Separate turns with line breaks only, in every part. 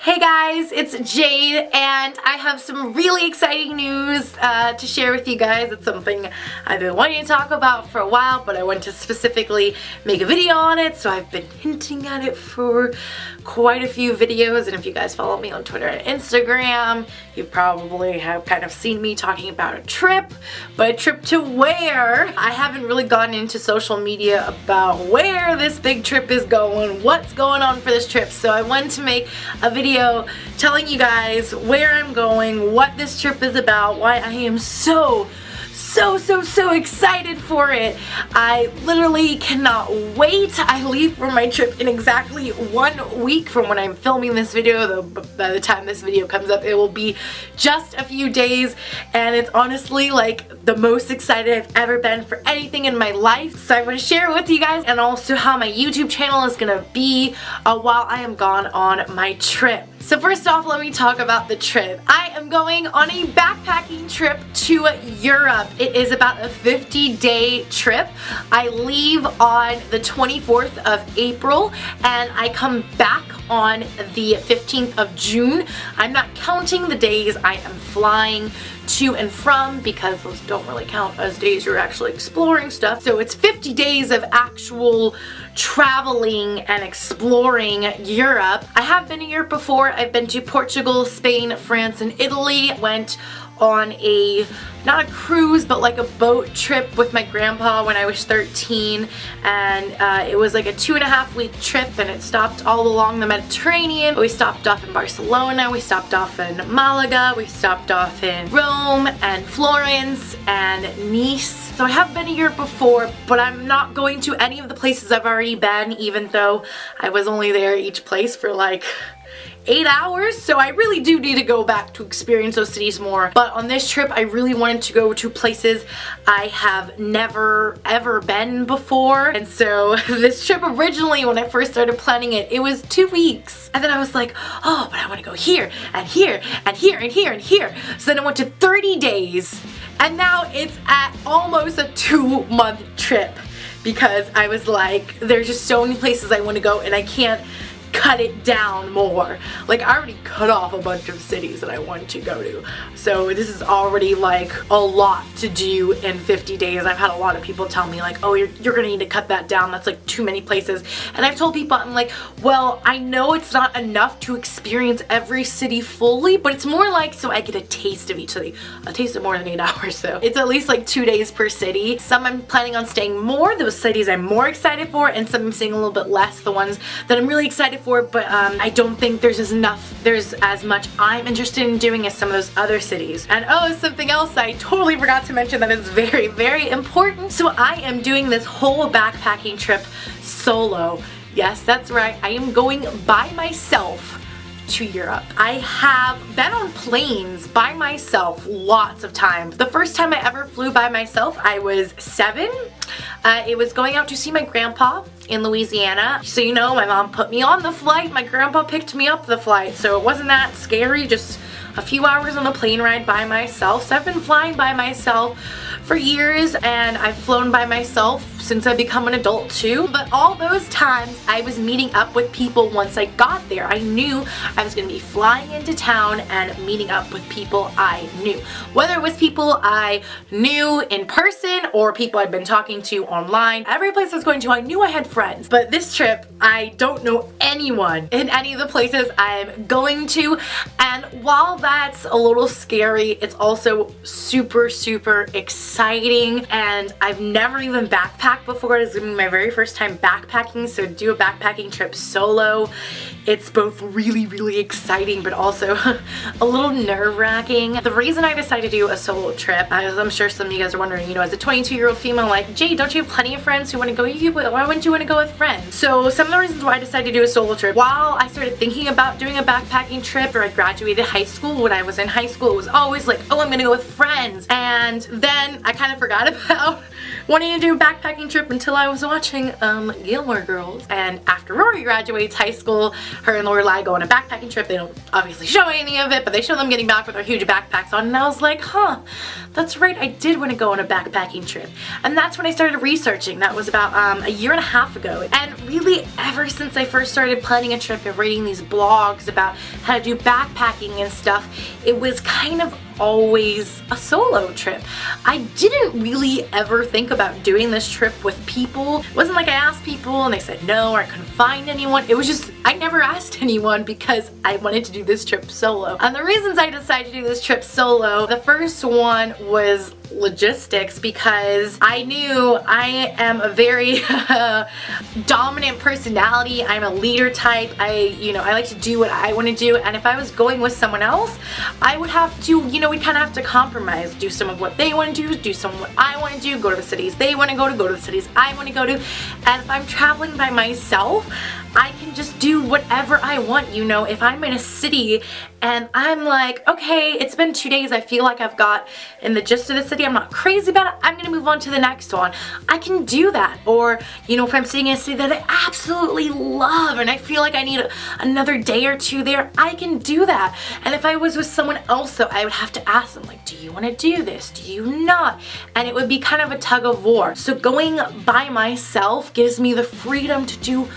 Hey guys, it's Jade and I have some really exciting news to share with you guys. It's something I've been wanting to talk about for a while, but I want to specifically make a video on it, so I've been hinting at it for quite a few videos. And if you guys follow me on Twitter and Instagram, you probably have kind of seen me talking about a trip, but a trip to where? I haven't really gotten into social media about where this big trip is going, what's going on for this trip, so I wanted to make a video telling you guys where I'm going, what this trip is about, why I am so excited for it. I literally cannot wait. I leave for my trip in exactly 1 week from when I'm filming this video, though by the time this video comes up it will be just a few days, and it's honestly like the most excited I've ever been for anything in my life. So I want to share it with you guys, and also how my YouTube channel is gonna be while I am gone on my trip. So first off, let me talk about the trip. I am going on a backpacking trip to Europe. It is about a 50-day trip. I leave on the 24th of April and I come back on the 15th of June. I'm not counting the days I am flying to and from because those don't really count as days you're actually exploring stuff. So it's 50 days of actual traveling and exploring Europe. I have been to Europe before. I've been to Portugal, Spain, France, and Italy. Went on a, not a cruise, but like a boat trip with my grandpa when I was 13, and it was like a 2.5 week trip, and it stopped all along the Mediterranean. We stopped off in Barcelona, we stopped off in Malaga, we stopped off in Rome and Florence and Nice. So I have been to Europe before, but I'm not going to any of the places I've already been, even though I was only there each place for like 8 hours, so I really do need to go back to experience those cities more. But on this trip I really wanted to go to places I have never ever been before, and so this trip originally, when I first started planning it, it was 2 weeks, and then I was like, oh, but I want to go here and here and here and here and here. So then I went to 30 days, and now it's at almost a 2-month trip because I was like, there's just so many places I want to go and I can't cut it down more. Like, I already cut off a bunch of cities that I want to go to, so this is already like a lot to do in 50 days. I've had a lot of people tell me like, oh, you're gonna need to cut that down, that's like too many places. And I've told people, I'm like, well, I know it's not enough to experience every city fully, but it's more like so I get a taste of each city. A taste of more than 8 hours though. It's at least like 2 days per city. Some I'm planning on staying more, those cities I'm more excited for, and some I'm staying a little bit less, the ones that I'm really excited for, but I don't think there's as much I'm interested in doing as some of those other cities. And oh, something else I totally forgot to mention that is very important. So I am doing this whole backpacking trip solo. Yes, that's right, I am going by myself to Europe. I have been on planes by myself lots of times. The first time I ever flew by myself, I was 7. It was going out to see my grandpa in Louisiana. So you know, my mom put me on the flight, my grandpa picked me up the flight, so it wasn't that scary, just a few hours on a plane ride by myself. So I've been flying by myself for years, and I've flown by myself since I've become an adult too. But all those times I was meeting up with people once I got there. I knew I was going to be flying into town and meeting up with people I knew. Whether it was people I knew in person or people I'd been talking to online. Every place I was going to, I knew I had friends. But this trip, I don't know anyone in any of the places I'm going to. And while that's a little scary, it's also super exciting, and I've never even backpacked before. This is going to be my very first time backpacking, so to do a backpacking trip solo, it's both really exciting but also a little nerve-wracking. The reason I decided to do a solo trip, as I'm sure some of you guys are wondering, you know, as a 22-year-old female, like, Jade, don't you have plenty of friends who want to go with you? Why wouldn't you want to go with friends? So some of the reasons why I decided to do a solo trip, while I started thinking about doing a backpacking trip, or I graduated high school, when I was in high school, it was always like, oh, I'm gonna go with friends. And then I kind of forgot about wanting to do a backpacking trip until I was watching Gilmore Girls. And after Rory graduates high school, her and Lorelai go on a backpacking trip. They don't obviously show any of it, but they show them getting back with their huge backpacks on. And I was like, huh, that's right, I did want to go on a backpacking trip. And that's when I started researching. That was about a year and a half ago. And really, ever since I first started planning a trip and reading these blogs about how to do backpacking and stuff, it was kind of always a solo trip. I didn't really ever think about doing this trip with people. It wasn't like I asked people and they said no, or I couldn't find anyone. It was just, I never asked anyone because I wanted to do this trip solo. And the reasons I decided to do this trip solo, the first one was logistics, because I knew I am a very dominant personality. I'm a leader type. I like to do what I want to do, and if I was going with someone else, I would have to, we kind of have to compromise, do some of what they want to do some of what I want to do, go to the cities they want to go to the cities I want to go to. And if I'm traveling by myself, I can just do whatever I want. If I'm in a city and I'm like, okay, it's been 2 days, I feel like I've got in the gist of the city, I'm not crazy about it, I'm gonna move on to the next one. I can do that. Or, if I'm sitting in a city that I absolutely love and I feel like I need another day or two there, I can do that. And if I was with someone else, though, I would have to ask them, like, do you want to do this? Do you not? And it would be kind of a tug of war. So going by myself gives me the freedom to do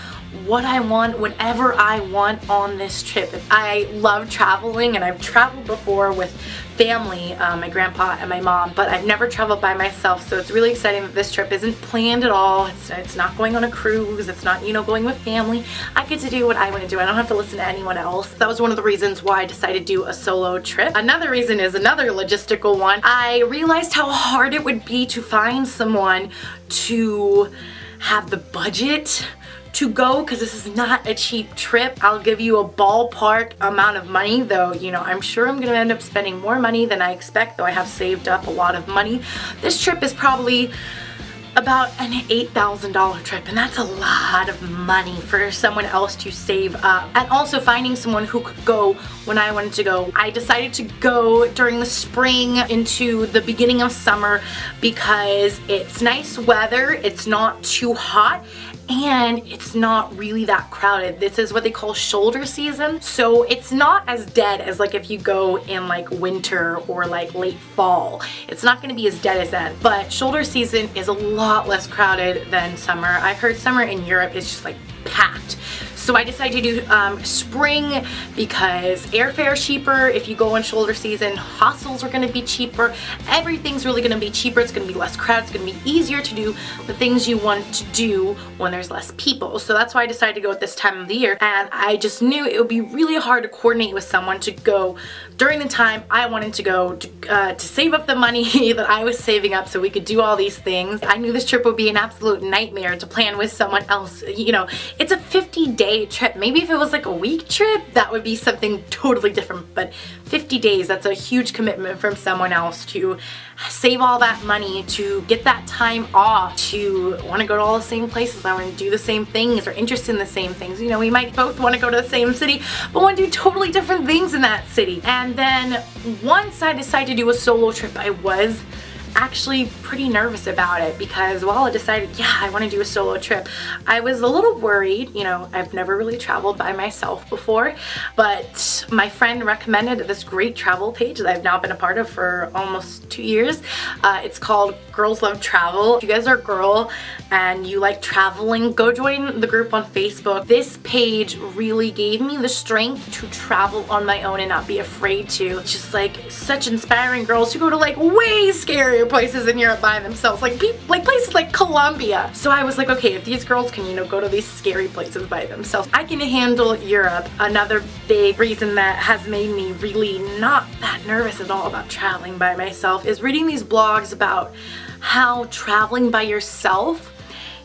what I want whenever I want on this trip. I love traveling, and I've traveled before with family, my grandpa and my mom, but I've never traveled by myself, so it's really exciting that this trip isn't planned at all. It's not going on a cruise, it's not, going with family. I get to do what I want to do. I don't have to listen to anyone else. That was one of the reasons why I decided to do a solo trip. Another reason is another logistical one. I realized how hard it would be to find someone to have the budget to go, because this is not a cheap trip. I'll give you a ballpark amount of money, though, I'm sure I'm gonna end up spending more money than I expect, though I have saved up a lot of money. This trip is probably about an $8,000 trip, and that's a lot of money for someone else to save up. And also finding someone who could go when I wanted to go. I decided to go during the spring into the beginning of summer because it's nice weather, it's not too hot, and it's not really that crowded. This is what they call shoulder season, so it's not as dead as like if you go in like winter or like late fall. It's not going to be as dead as that, but shoulder season is a lot less crowded than summer. I've heard summer in Europe is just like packed. So I decided to do spring because airfare is cheaper if you go in shoulder season. Hostels are going to be cheaper. Everything's really going to be cheaper. It's going to be less crowded. It's going to be easier to do the things you want to do when there's less people. So that's why I decided to go at this time of the year. And I just knew it would be really hard to coordinate with someone to go during the time I wanted to go to save up the money that I was saving up so we could do all these things. I knew this trip would be an absolute nightmare to plan with someone else. It's a 50-day trip. Maybe if it was like a week trip, that would be something totally different, but 50 days, that's a huge commitment from someone else to save all that money, to get that time off, to want to go to all the same places, I want to do the same things, or interested in the same things. We might both want to go to the same city, but want to do totally different things in that city. And then once I decided to do a solo trip, I was actually pretty nervous about it, because while I decided, yeah, I want to do a solo trip, I was a little worried. I've never really traveled by myself before, but my friend recommended this great travel page that I've now been a part of for almost 2 years. It's called Girls Love Travel. If you guys are a girl and you like traveling, go join the group on Facebook. This page really gave me the strength to travel on my own and not be afraid to. Just like such inspiring girls who go to like way scarier places in Europe by themselves, like places like Colombia. So I was like, okay, if these girls can, go to these scary places by themselves, I can handle Europe. Another big reason that has made me really not that nervous at all about traveling by myself is reading these blogs about how traveling by yourself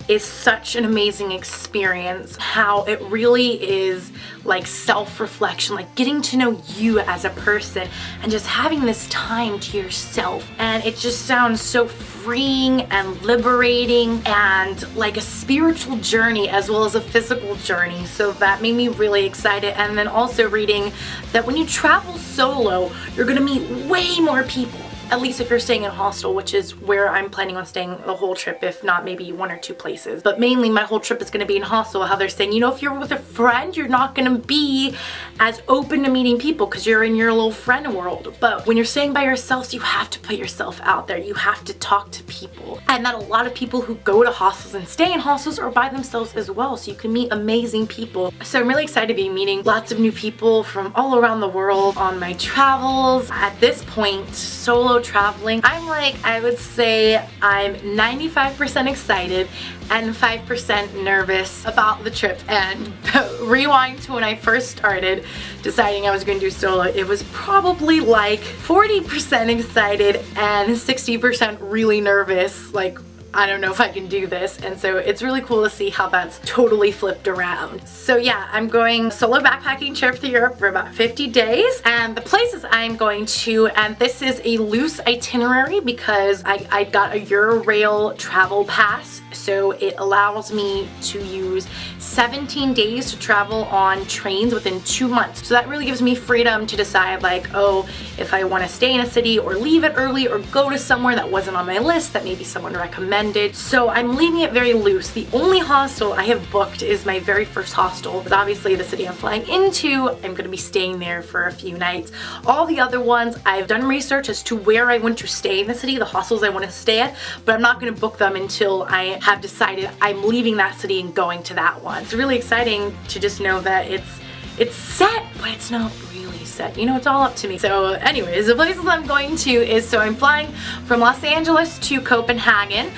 is such an amazing experience, how it really is like self-reflection, like getting to know you as a person and just having this time to yourself. And it just sounds so freeing and liberating and like a spiritual journey as well as a physical journey. So that made me really excited. And then also reading that when you travel solo, you're gonna meet way more people. at least if you're staying in a hostel, which is where I'm planning on staying the whole trip, if not maybe 1 or 2 places. But mainly my whole trip is going to be in hostel. How they're saying, you know, if you're with a friend, you're not going to be as open to meeting people because you're in your little friend world. But when you're staying by yourself, you have to put yourself out there. You have to talk to people. And that a lot of people who go to hostels and stay in hostels are by themselves as well. So you can meet amazing people. So I'm really excited to be meeting lots of new people from all around the world on my travels. At this point, solo traveling, I would say I'm 95% excited and 5% nervous about the trip. And rewind to when I first started deciding I was going to do solo, it was probably like 40% excited and 60% really nervous, like I don't know if I can do this. And so it's really cool to see how that's totally flipped around. So yeah, I'm going solo backpacking trip to Europe for about 50 days. And the places I'm going to, and this is a loose itinerary because I got a Eurail travel pass. So it allows me to use 17 days to travel on trains within 2 months. So that really gives me freedom to decide like, oh, if I want to stay in a city or leave it early or go to somewhere that wasn't on my list that maybe someone recommended. So I'm leaving it very loose. The only hostel I have booked is my very first hostel. It's obviously the city I'm flying into. I'm going to be staying there for a few nights. All the other ones, I've done research as to where I want to stay in the city, the hostels I want to stay at, but I'm not going to book them until I have decided I'm leaving that city and going to that one. It's really exciting to just know that it's set, but it's not really set. You know, it's all up to me. So anyways, the places I'm going to is, so I'm flying from Los Angeles to Copenhagen,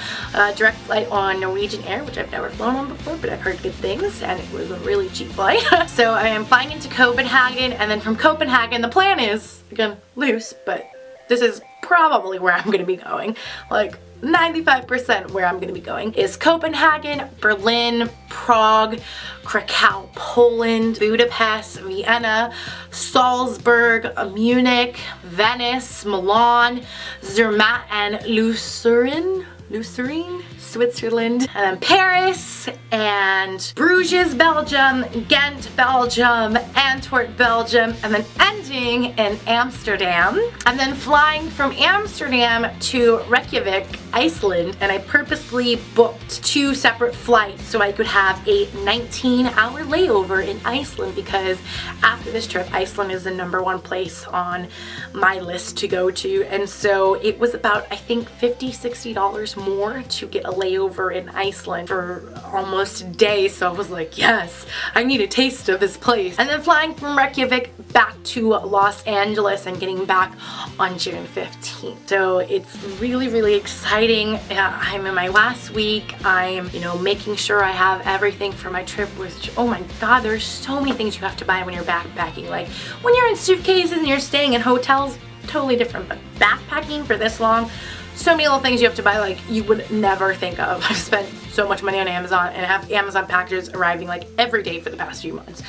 direct flight on Norwegian Air, which I've never flown on before, but I've heard good things, and it was a really cheap flight. So I am flying into Copenhagen, and then from Copenhagen, the plan is, again, loose, but this is probably where I'm going to be going. Like, 95% where I'm going to be going is Copenhagen, Berlin, Prague, Krakow, Poland, Budapest, Vienna, Salzburg, Munich, Venice, Milan, Zermatt and Lucerne, Switzerland, and then Paris, and Bruges, Belgium, Ghent, Belgium, Antwerp, Belgium, and then ending in Amsterdam, and then flying from Amsterdam to Reykjavik, Iceland. And I purposely booked 2 separate flights so I could have a 19-hour layover in Iceland, because after this trip, Iceland is the #1 place on my list to go to. And so it was about, I think, $50–60 more to get a layover in Iceland for almost a day. So I was like, yes, I need a taste of this place. And then flying from Reykjavik back to Los Angeles and getting back on June 15th. So it's really, really exciting. I'm in my last week. I'm, you know, making sure I have everything for my trip, which, oh my God, there's so many things you have to buy when you're backpacking. Like when you're in suitcases and you're staying in hotels, totally different, but backpacking for this long, so many little things you have to buy like you would never think of. I've spent so much money on Amazon and have Amazon packages arriving like every day for the past few months.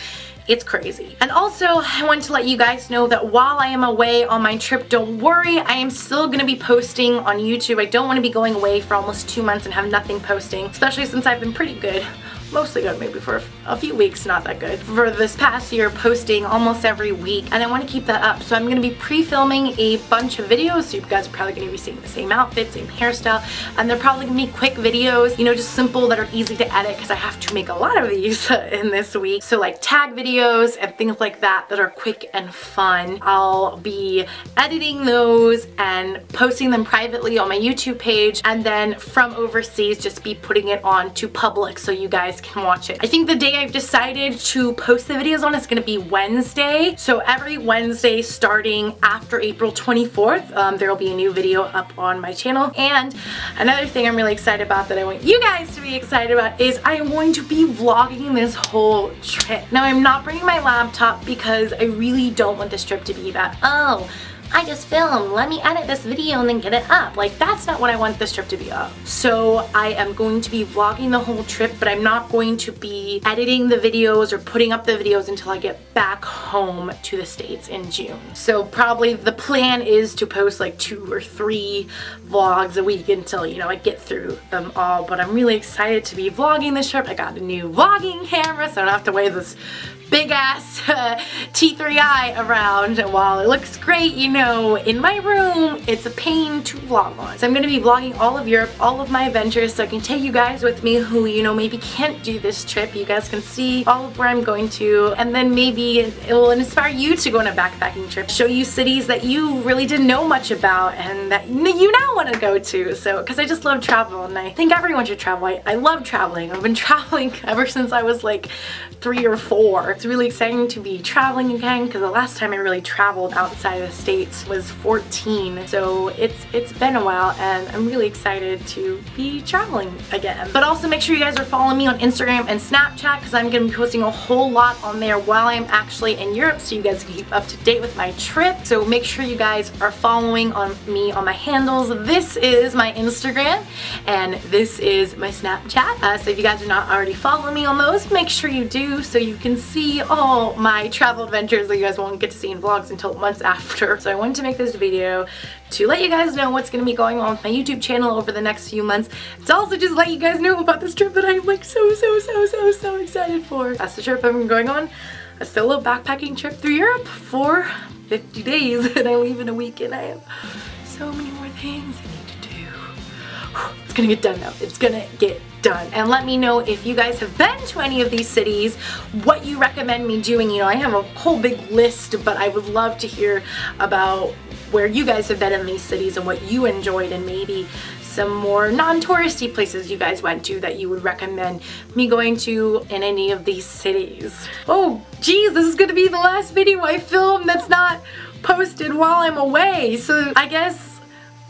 It's crazy. And also, I want to let you guys know that while I am away on my trip, don't worry, I am still going to be posting on YouTube. I don't want to be going away for almost 2 months and have nothing posting, especially since I've been pretty good. Mostly good, maybe for a few weeks, not that good. For this past year, posting almost every week, and I want to keep that up. So I'm going to be pre-filming a bunch of videos, so you guys are probably going to be seeing the same outfit, same hairstyle, and they're probably going to be quick videos, you know, just simple, that are easy to edit, because I have to make a lot of these in this week. So like tag videos and things like that that are quick and fun. I'll be editing those and posting them privately on my YouTube page, and then from overseas just be putting it on to public so you guys can watch it. I think the day I've decided to post the videos on is going to be Wednesday. So every Wednesday starting after April 24th, there will be a new video up on my channel. And another thing I'm really excited about that I want you guys to be excited about is I'm going to be vlogging this whole trip. Now I'm not bringing my laptop because I really don't want this trip to be that, oh, I just filmed, let me edit this video and then get it up. Like, that's not what I want this trip to be of. So I am going to be vlogging the whole trip, but I'm not going to be editing the videos or putting up the videos until I get back home to the States in June. So probably the plan is to post like 2 or 3 vlogs a week until, you know, I get through them all. But I'm really excited to be vlogging this trip. I got a new vlogging camera, so I don't have to wear this big ass T3i around. And while it looks great, you know, know, in my room, it's a pain to vlog on. So I'm going to be vlogging all of Europe, all of my adventures, so I can take you guys with me who, you know, maybe can't do this trip. You guys can see all of where I'm going to, and then maybe it will inspire you to go on a backpacking trip. Show you cities that you really didn't know much about and that you now want to go to. So, because I just love travel, and I think everyone should travel. I love traveling. I've been traveling ever since I was like 3 or 4. It's really exciting to be traveling again, because the last time I really traveled outside of the States was 14. So it's been a while, and I'm really excited to be traveling again. But also make sure you guys are following me on Instagram and Snapchat, because I'm going to be posting a whole lot on there while I'm actually in Europe, so you guys can keep up to date with my trip. So make sure you guys are following me on my handles. This is my Instagram and this is my Snapchat. So if you guys are not already following me on those, make sure you do, so you can see all my travel adventures that you guys won't get to see in vlogs until months after. So I wanted to make this video to let you guys know what's going to be going on with my YouTube channel over the next few months. To also just let you guys know about this trip that I'm like so excited for. That's the trip I'm going on. A solo backpacking trip through Europe for 50 days, and I leave in a week, and I have so many more things I need to do. It's gonna get done now. It's gonna get done. And let me know if you guys have been to any of these cities, what you recommend me doing. You know, I have a whole big list, but I would love to hear about where you guys have been in these cities and what you enjoyed, and maybe some more non-touristy places you guys went to that you would recommend me going to in any of these cities. Oh geez, this is gonna be the last video I film that's not posted while I'm away. So I guess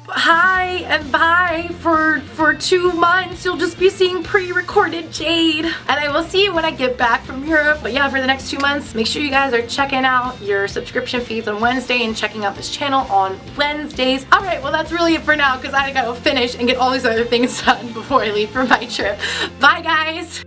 hi and bye for 2 months. You'll just be seeing pre-recorded Jade, and I will see you when I get back from Europe. But yeah, for the next 2 months, make sure you guys are checking out your subscription feeds on Wednesday and checking out this channel on Wednesdays. Alright, well that's really it for now, because I gotta finish and get all these other things done before I leave for my trip. Bye guys!